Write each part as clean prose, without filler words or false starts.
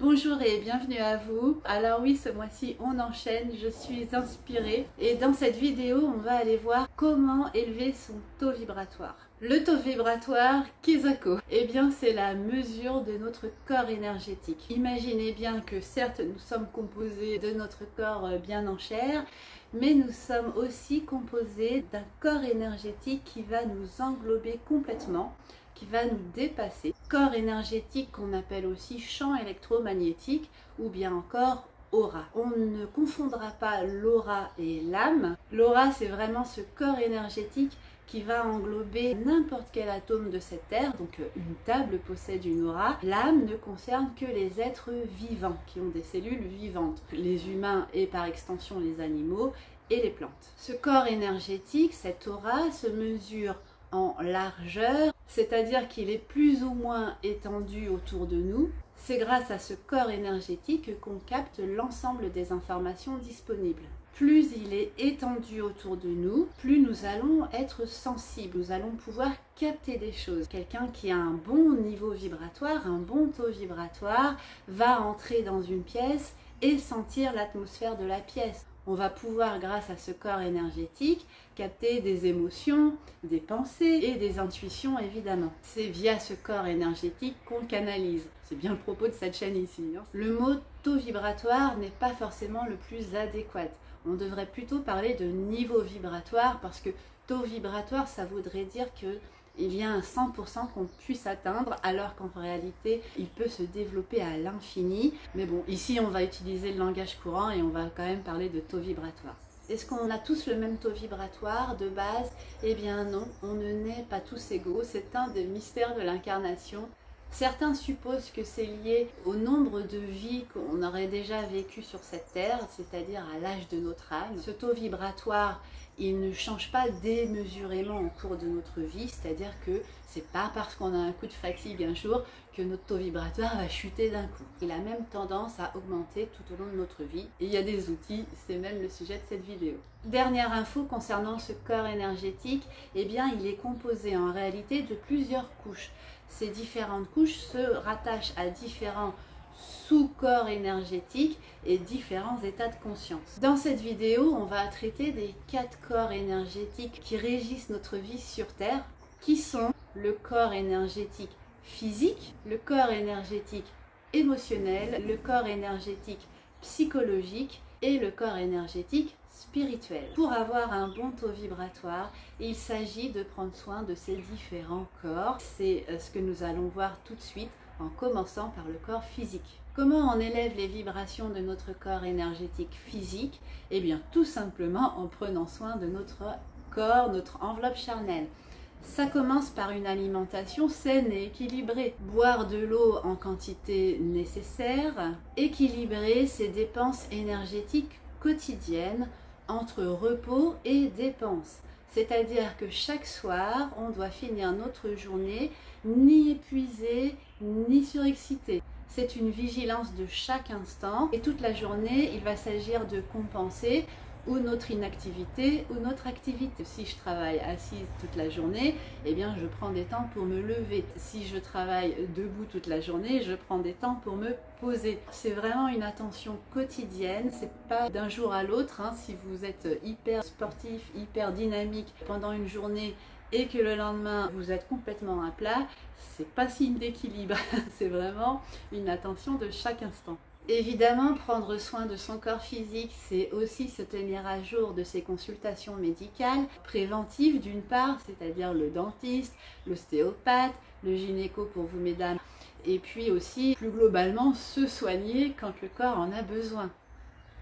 Bonjour et bienvenue à vous. Alors oui, ce mois-ci on enchaîne, je suis inspirée et dans cette vidéo on va aller voir comment élever son taux vibratoire. Le taux vibratoire Kisako, eh bien c'est la mesure de notre corps énergétique. Imaginez bien que certes nous sommes composés de notre corps bien en chair, mais nous sommes aussi composés d'un corps énergétique qui va nous englober complètement, qui va nous dépasser. Corps énergétique qu'on appelle aussi champ électromagnétique ou bien encore aura. On ne confondra pas l'aura et l'âme. L'aura, c'est vraiment ce corps énergétique qui va englober n'importe quel atome de cette terre, donc une table possède une aura. L'âme ne concerne que les êtres vivants qui ont des cellules vivantes, les humains et par extension les animaux et les plantes. Ce corps énergétique, cette aura, se mesure en largeur, c'est-à-dire qu'il est plus ou moins étendu autour de nous. C'est grâce à ce corps énergétique qu'on capte l'ensemble des informations disponibles. Plus il est étendu autour de nous, plus nous allons être sensibles, nous allons pouvoir capter des choses. Quelqu'un qui a un bon niveau vibratoire, un bon taux vibratoire, va entrer dans une pièce et sentir l'atmosphère de la pièce. On va pouvoir, grâce à ce corps énergétique, capter des émotions, des pensées et des intuitions évidemment. C'est via ce corps énergétique qu'on canalise. C'est bien le propos de cette chaîne ici. Le mot taux vibratoire n'est pas forcément le plus adéquat. On devrait plutôt parler de niveau vibratoire parce que taux vibratoire, ça voudrait dire que il y a un 100% qu'on puisse atteindre alors qu'en réalité il peut se développer à l'infini. Mais bon, ici on va utiliser le langage courant et on va quand même parler de taux vibratoire. Est-ce qu'on a tous le même taux vibratoire de base? Eh bien non, on ne naît pas tous égaux, c'est un des mystères de l'incarnation. Certains supposent que c'est lié au nombre de vies qu'on aurait déjà vécues sur cette terre, c'est-à-dire à l'âge de notre âme. Ce taux vibratoire, il ne change pas démesurément au cours de notre vie, c'est-à-dire que c'est pas parce qu'on a un coup de fatigue un jour que notre taux vibratoire va chuter d'un coup. Il a même tendance à augmenter tout au long de notre vie. Et il y a des outils, c'est même le sujet de cette vidéo. Dernière info concernant ce corps énergétique, eh bien il est composé en réalité de plusieurs couches. Ces différentes couches se rattachent à différents sous-corps énergétiques et différents états de conscience. Dans cette vidéo, on va traiter des 4 corps énergétiques qui régissent notre vie sur Terre, qui sont le corps énergétique physique, le corps énergétique émotionnel, le corps énergétique psychologique et le corps énergétique spirituel. Pour avoir un bon taux vibratoire, il s'agit de prendre soin de ces différents corps. C'est ce que nous allons voir tout de suite en commençant par le corps physique. Comment on élève les vibrations de notre corps énergétique physique? Eh bien tout simplement en prenant soin de notre corps, notre enveloppe charnelle. Ça commence par une alimentation saine et équilibrée. Boire de l'eau en quantité nécessaire, équilibrer ses dépenses énergétiques quotidiennes entre repos et dépenses. C'est-à-dire que chaque soir, on doit finir notre journée ni épuisé, ni surexcité. C'est une vigilance de chaque instant et toute la journée, il va s'agir de compenser ou notre inactivité ou notre activité. Si je travaille assise toute la journée, eh bien je prends des temps pour me lever. Si je travaille debout toute la journée, je prends des temps pour me poser. C'est vraiment une attention quotidienne, c'est pas d'un jour à l'autre. Si vous êtes hyper sportif, hyper dynamique pendant une journée et que le lendemain vous êtes complètement à plat, c'est pas signe d'équilibre. C'est vraiment une attention de chaque instant. Évidemment, prendre soin de son corps physique, c'est aussi se tenir à jour de ses consultations médicales, préventives d'une part, c'est-à-dire le dentiste, l'ostéopathe, le gynéco pour vous mesdames, et puis aussi plus globalement se soigner quand le corps en a besoin.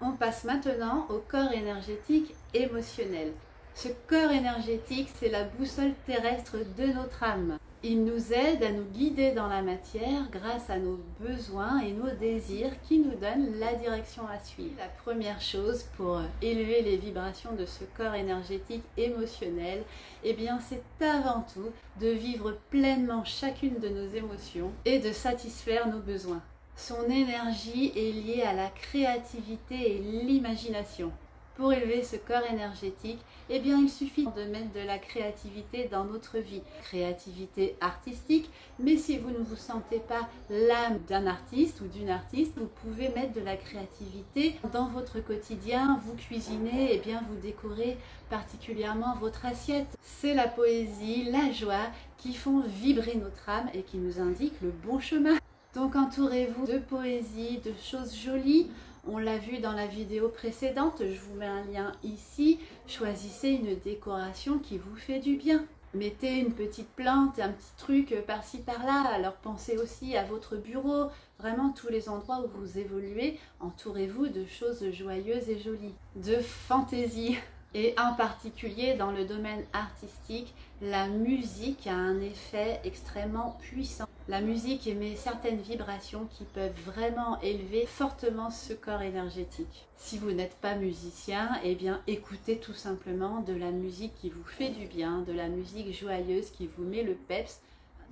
On passe maintenant au corps énergétique émotionnel. Ce corps énergétique, c'est la boussole terrestre de notre âme. Il nous aide à nous guider dans la matière grâce à nos besoins et nos désirs qui nous donnent la direction à suivre. La première chose pour élever les vibrations de ce corps énergétique émotionnel, eh bien c'est avant tout de vivre pleinement chacune de nos émotions et de satisfaire nos besoins. Son énergie est liée à la créativité et l'imagination. Pour élever ce corps énergétique, eh bien il suffit de mettre de la créativité dans notre vie. Créativité artistique, mais si vous ne vous sentez pas l'âme d'un artiste ou d'une artiste, vous pouvez mettre de la créativité dans votre quotidien. Vous cuisinez, eh bien vous décorez particulièrement votre assiette. C'est la poésie, la joie qui font vibrer notre âme et qui nous indiquent le bon chemin. Donc entourez-vous de poésie, de choses jolies. On l'a vu dans la vidéo précédente, je vous mets un lien ici. Choisissez une décoration qui vous fait du bien. Mettez une petite plante, un petit truc par-ci par-là. Alors pensez aussi à votre bureau, vraiment tous les endroits où vous évoluez. Entourez-vous de choses joyeuses et jolies, de fantaisie. Et en particulier dans le domaine artistique, la musique a un effet extrêmement puissant. La musique émet certaines vibrations qui peuvent vraiment élever fortement ce corps énergétique. Si vous n'êtes pas musicien, eh bien écoutez tout simplement de la musique qui vous fait du bien, de la musique joyeuse qui vous met le peps.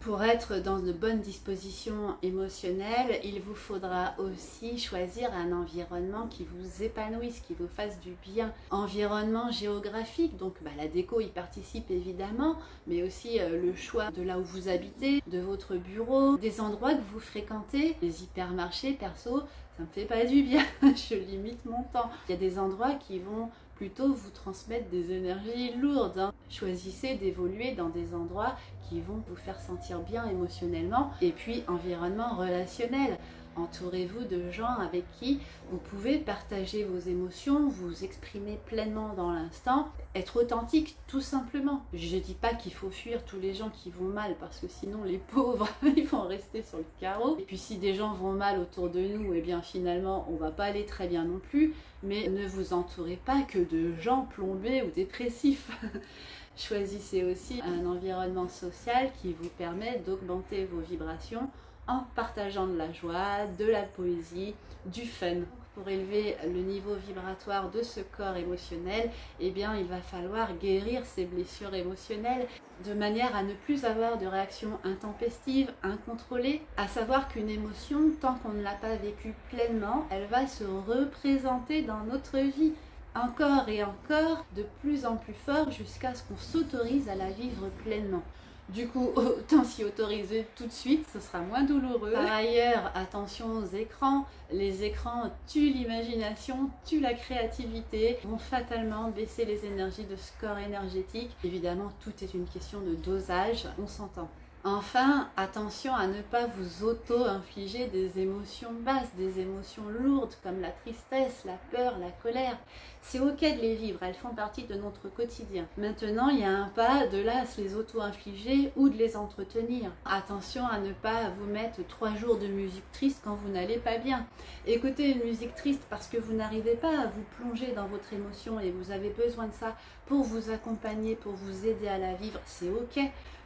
Pour être dans de bonnes dispositions émotionnelles, il vous faudra aussi choisir un environnement qui vous épanouisse, qui vous fasse du bien. Environnement géographique, donc la déco y participe évidemment, mais aussi le choix de là où vous habitez, de votre bureau, des endroits que vous fréquentez. Les hypermarchés, perso, ça me fait pas du bien, je limite mon temps. Il y a des endroits qui vont plutôt vous transmettre des énergies lourdes. Choisissez d'évoluer dans des endroits qui vont vous faire sentir bien émotionnellement. Et puis, environnement relationnel. Entourez-vous de gens avec qui vous pouvez partager vos émotions, vous exprimer pleinement dans l'instant, être authentique tout simplement. Je ne dis pas qu'il faut fuir tous les gens qui vont mal parce que sinon les pauvres ils vont rester sur le carreau. Et puis si des gens vont mal autour de nous, eh bien finalement on va pas aller très bien non plus. Mais ne vous entourez pas que de gens plombés ou dépressifs. Choisissez aussi un environnement social qui vous permet d'augmenter vos vibrations en partageant de la joie, de la poésie, du fun. Pour élever le niveau vibratoire de ce corps émotionnel, eh bien, il va falloir guérir ces blessures émotionnelles de manière à ne plus avoir de réactions intempestives, incontrôlées. À savoir qu'une émotion, tant qu'on ne l'a pas vécue pleinement, elle va se représenter dans notre vie. Encore et encore, de plus en plus fort, jusqu'à ce qu'on s'autorise à la vivre pleinement. Du coup, autant s'y autoriser tout de suite, ce sera moins douloureux. Par ailleurs, attention aux écrans. Les écrans tuent l'imagination, tuent la créativité, vont fatalement baisser les énergies de ce corps énergétique. Évidemment, tout est une question de dosage, on s'entend. Enfin, attention à ne pas vous auto-infliger des émotions basses, des émotions lourdes comme la tristesse, la peur, la colère. C'est ok de les vivre, elles font partie de notre quotidien. Maintenant, il y a un pas de là à se les auto-infliger ou de les entretenir. Attention à ne pas vous mettre 3 jours de musique triste quand vous n'allez pas bien. Écoutez une musique triste parce que vous n'arrivez pas à vous plonger dans votre émotion et vous avez besoin de ça pour vous accompagner, pour vous aider à la vivre, c'est ok.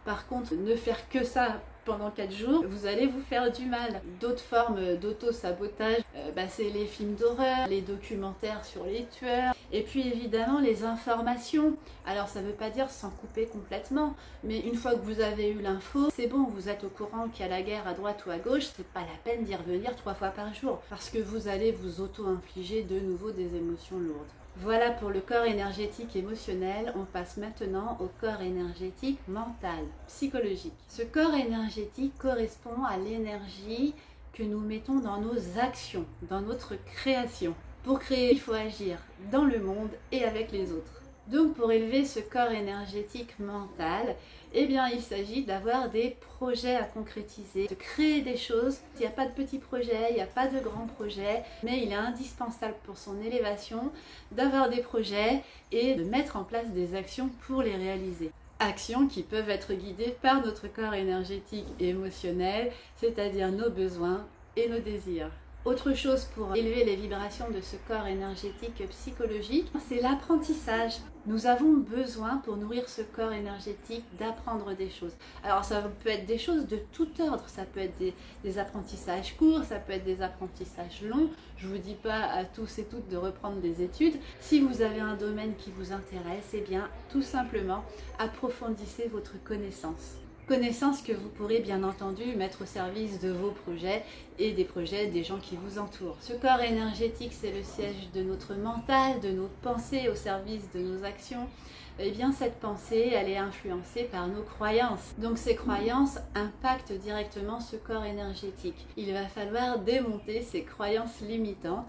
Par contre, ne faire que ça pendant 4 jours, vous allez vous faire du mal. D'autres formes d'auto-sabotage, c'est les films d'horreur, les documentaires sur les tueurs, et puis évidemment les informations. Alors ça ne veut pas dire s'en couper complètement, mais une fois que vous avez eu l'info, c'est bon, vous êtes au courant qu'il y a la guerre à droite ou à gauche, c'est pas la peine d'y revenir 3 fois par jour, parce que vous allez vous auto-infliger de nouveau des émotions lourdes. Voilà pour le corps énergétique émotionnel. On passe maintenant au corps énergétique mental, psychologique. Ce corps énergétique correspond à l'énergie que nous mettons dans nos actions, dans notre création. Pour créer, il faut agir dans le monde et avec les autres. Donc pour élever ce corps énergétique mental, eh bien il s'agit d'avoir des projets à concrétiser, de créer des choses. Il n'y a pas de petits projets, il n'y a pas de grands projets, mais il est indispensable pour son élévation d'avoir des projets et de mettre en place des actions pour les réaliser. Actions qui peuvent être guidées par notre corps énergétique et émotionnel, c'est-à-dire nos besoins et nos désirs. Autre chose pour élever les vibrations de ce corps énergétique psychologique, c'est l'apprentissage. Nous avons besoin, pour nourrir ce corps énergétique, d'apprendre des choses. Alors ça peut être des choses de tout ordre, ça peut être des apprentissages courts, ça peut être des apprentissages longs. Je ne vous dis pas à tous et toutes de reprendre des études. Si vous avez un domaine qui vous intéresse, eh bien tout simplement approfondissez votre connaissance. Connaissances que vous pourrez bien entendu mettre au service de vos projets et des projets des gens qui vous entourent. Ce corps énergétique, c'est le siège de notre mental, de nos pensées au service de nos actions. Eh bien, cette pensée, elle est influencée par nos croyances. Donc, ces croyances impactent directement ce corps énergétique. Il va falloir démonter ces croyances limitantes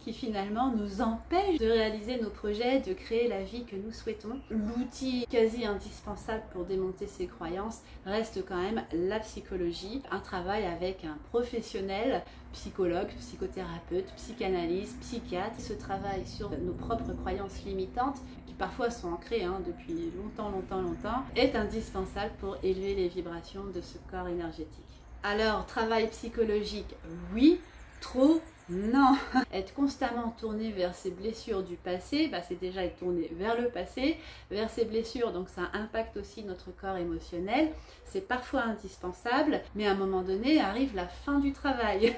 qui finalement nous empêchent de réaliser nos projets, de créer la vie que nous souhaitons. L'outil quasi indispensable pour démonter ces croyances reste quand même la psychologie, un travail avec un professionnel, psychologue, psychothérapeute, psychanalyste, psychiatre. Ce travail sur nos propres croyances limitantes, qui parfois sont ancrées depuis longtemps, est indispensable pour élever les vibrations de ce corps énergétique. Alors, travail psychologique, oui, trop, non. Être constamment tourné vers ses blessures du passé, c'est déjà être tourné vers le passé, vers ses blessures, donc ça impacte aussi notre corps émotionnel. C'est parfois indispensable, mais à un moment donné arrive la fin du travail.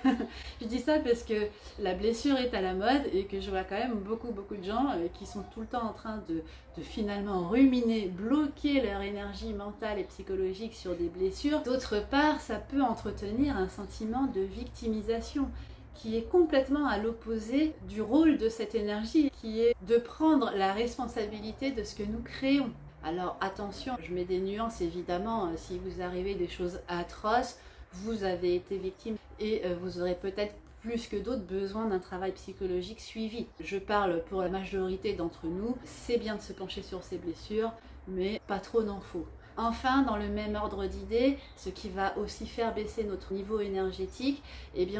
Je dis ça parce que la blessure est à la mode et que je vois quand même beaucoup de gens qui sont tout le temps en train de finalement ruminer, bloquer leur énergie mentale et psychologique sur des blessures. D'autre part, ça peut entretenir un sentiment de victimisation qui est complètement à l'opposé du rôle de cette énergie, qui est de prendre la responsabilité de ce que nous créons. Alors attention, je mets des nuances évidemment, si vous arrivez des choses atroces, vous avez été victime et vous aurez peut-être plus que d'autres besoin d'un travail psychologique suivi. Je parle pour la majorité d'entre nous, c'est bien de se pencher sur ses blessures, mais pas trop n'en faut. Enfin, dans le même ordre d'idées, ce qui va aussi faire baisser notre niveau énergétique,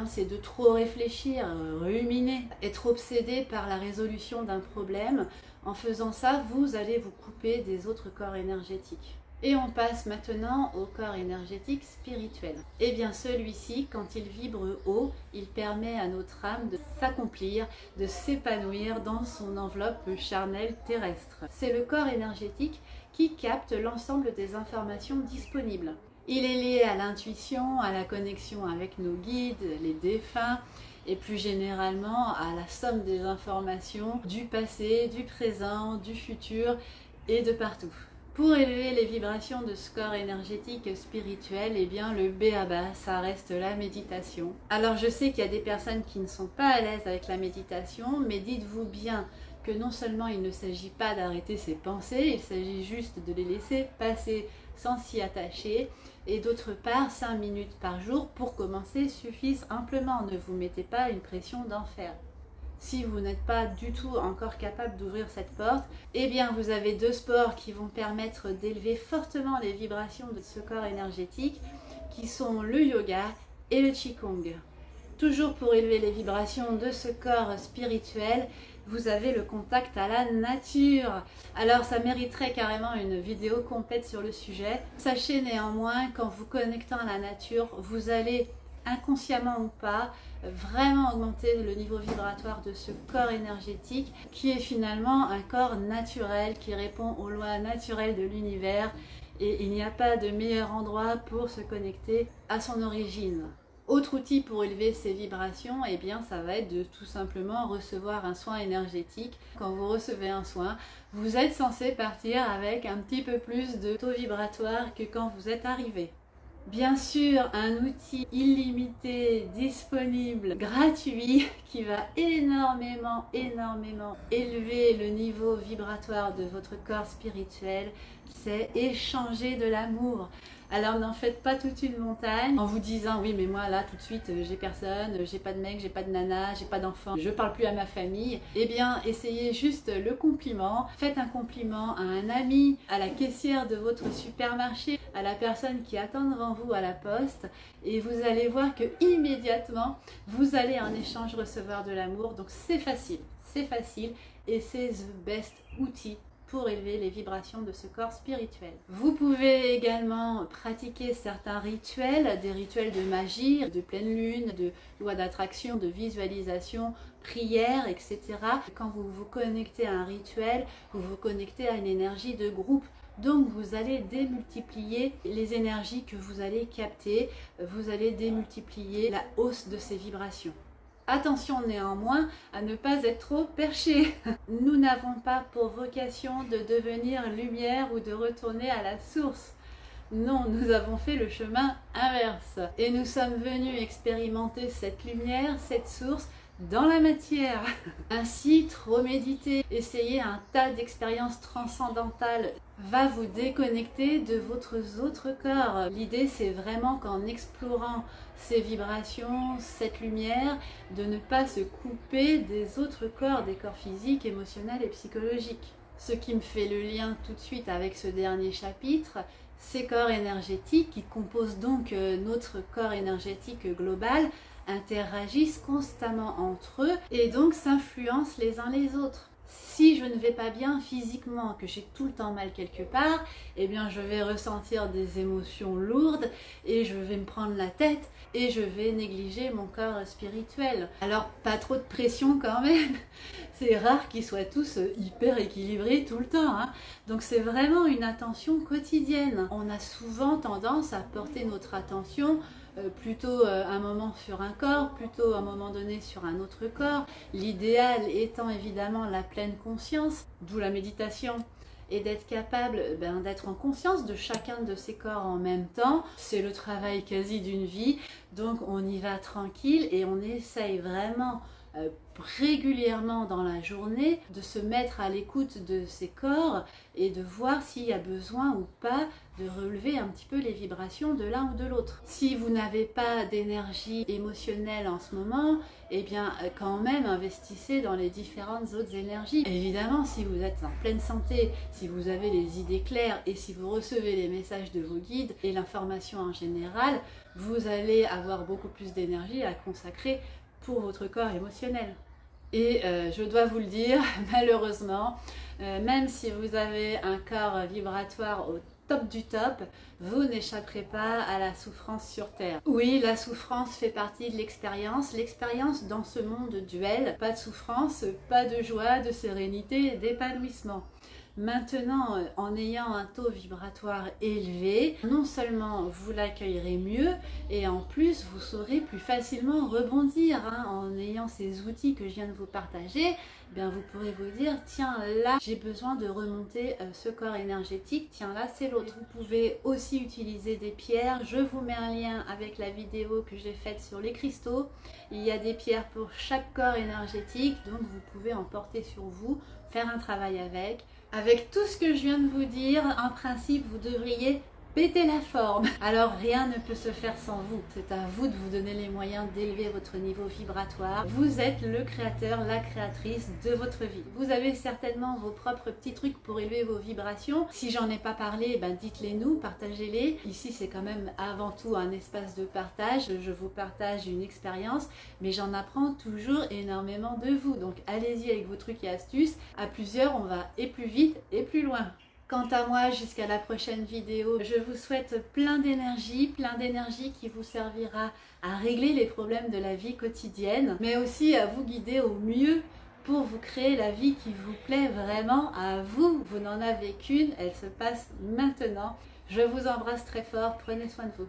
c'est de trop réfléchir, ruminer, être obsédé par la résolution d'un problème. En faisant ça, vous allez vous couper des autres corps énergétiques. Et on passe maintenant au corps énergétique spirituel. Celui-ci, quand il vibre haut, il permet à notre âme de s'accomplir, de s'épanouir dans son enveloppe charnelle terrestre. C'est le corps énergétique qui capte l'ensemble des informations disponibles. Il est lié à l'intuition, à la connexion avec nos guides, les défunts, et plus généralement à la somme des informations du passé, du présent, du futur et de partout. Pour élever les vibrations de ce corps énergétique spirituel, le b.a.-ba, ça reste la méditation. Alors je sais qu'il y a des personnes qui ne sont pas à l'aise avec la méditation, mais dites-vous bien que non seulement il ne s'agit pas d'arrêter ses pensées, il s'agit juste de les laisser passer sans s'y attacher. Et d'autre part, 5 minutes par jour pour commencer suffisent amplement. Ne vous mettez pas une pression d'enfer. Si vous n'êtes pas du tout encore capable d'ouvrir cette porte, vous avez 2 sports qui vont permettre d'élever fortement les vibrations de ce corps énergétique, qui sont le yoga et le qigong. Toujours pour élever les vibrations de ce corps spirituel, vous avez le contact à la nature. Alors ça mériterait carrément une vidéo complète sur le sujet. Sachez néanmoins qu'en vous connectant à la nature, vous allez inconsciemment ou pas, vraiment augmenter le niveau vibratoire de ce corps énergétique qui est finalement un corps naturel qui répond aux lois naturelles de l'univers, et il n'y a pas de meilleur endroit pour se connecter à son origine. Autre outil pour élever ces vibrations, ça va être de tout simplement recevoir un soin énergétique. Quand vous recevez un soin, vous êtes censé partir avec un petit peu plus de taux vibratoire que quand vous êtes arrivé. Bien sûr, un outil illimité, disponible, gratuit, qui va énormément élever le niveau vibratoire de votre corps spirituel, c'est échanger de l'amour. Alors n'en faites pas toute une montagne en vous disant oui mais moi là tout de suite j'ai personne, j'ai pas de mec, j'ai pas de nana, j'ai pas d'enfant, je parle plus à ma famille. Essayez juste le compliment, faites un compliment à un ami, à la caissière de votre supermarché, à la personne qui attend devant vous à la poste, et vous allez voir que immédiatement vous allez en échange recevoir de l'amour. Donc c'est facile et c'est the best outil pour élever les vibrations de ce corps spirituel. Vous pouvez également pratiquer certains rituels, des rituels de magie, de pleine lune, de loi d'attraction, de visualisation, prière, etc. Quand vous vous connectez à un rituel, vous vous connectez à une énergie de groupe. Donc vous allez démultiplier les énergies que vous allez capter, vous allez démultiplier la hausse de ces vibrations. Attention néanmoins à ne pas être trop perché. Nous n'avons pas pour vocation de devenir lumière ou de retourner à la source. Non, nous avons fait le chemin inverse. Et nous sommes venus expérimenter cette lumière, cette source, dans la matière. Ainsi, trop méditer, essayer un tas d'expériences transcendantales va vous déconnecter de votre autre corps. L'idée, c'est vraiment qu'en explorant ces vibrations, cette lumière, de ne pas se couper des autres corps, des corps physiques, émotionnels et psychologiques. Ce qui me fait le lien tout de suite avec ce dernier chapitre, ces corps énergétiques qui composent donc notre corps énergétique global interagissent constamment entre eux et donc s'influencent les uns les autres. Si je ne vais pas bien physiquement, que j'ai tout le temps mal quelque part, eh bien je vais ressentir des émotions lourdes et je vais me prendre la tête et je vais négliger mon corps spirituel. Alors pas trop de pression quand même, c'est rare qu'ils soient tous hyper équilibrés tout le temps, hein. Donc c'est vraiment une attention quotidienne. On a souvent tendance à porter notre attention plutôt un moment sur un corps, plutôt à un moment donné sur un autre corps. L'idéal étant évidemment la pleine conscience, d'où la méditation, et d'être capable d'être en conscience de chacun de ces corps en même temps. C'est le travail quasi d'une vie, donc on y va tranquille et on essaye vraiment régulièrement dans la journée de se mettre à l'écoute de ces corps et de voir s'il y a besoin ou pas de relever un petit peu les vibrations de l'un ou de l'autre. Si vous n'avez pas d'énergie émotionnelle en ce moment, eh bien quand même investissez dans les différentes autres énergies. Évidemment, si vous êtes en pleine santé, si vous avez les idées claires et si vous recevez les messages de vos guides et l'information en général, vous allez avoir beaucoup plus d'énergie à consacrer pour votre corps émotionnel. Et je dois vous le dire, malheureusement, même si vous avez un corps vibratoire au top du top, vous n'échapperez pas à la souffrance sur Terre. Oui, la souffrance fait partie de l'expérience dans ce monde duel. Pas de souffrance, pas de joie, de sérénité, d'épanouissement. Maintenant, en ayant un taux vibratoire élevé, non seulement vous l'accueillerez mieux, et en plus vous saurez plus facilement rebondir, hein. En ayant ces outils que je viens de vous partager, bien vous pourrez vous dire, tiens là j'ai besoin de remonter ce corps énergétique, tiens là c'est l'autre. Vous pouvez aussi utiliser des pierres, je vous mets un lien avec la vidéo que j'ai faite sur les cristaux. Il y a des pierres pour chaque corps énergétique, donc vous pouvez en porter sur vous, faire un travail avec. Avec tout ce que je viens de vous dire, en principe, vous devriez péter la forme. Alors rien ne peut se faire sans vous. C'est à vous de vous donner les moyens d'élever votre niveau vibratoire. Vous êtes le créateur, la créatrice de votre vie. Vous avez certainement vos propres petits trucs pour élever vos vibrations. Si j'en ai pas parlé, dites-les nous, partagez-les. Ici c'est quand même avant tout un espace de partage. Je vous partage une expérience, mais j'en apprends toujours énormément de vous. Donc allez-y avec vos trucs et astuces. À plusieurs, on va et plus vite et plus loin. Quant à moi, jusqu'à la prochaine vidéo, je vous souhaite plein d'énergie qui vous servira à régler les problèmes de la vie quotidienne, mais aussi à vous guider au mieux pour vous créer la vie qui vous plaît vraiment à vous. Vous n'en avez qu'une, elle se passe maintenant. Je vous embrasse très fort, prenez soin de vous.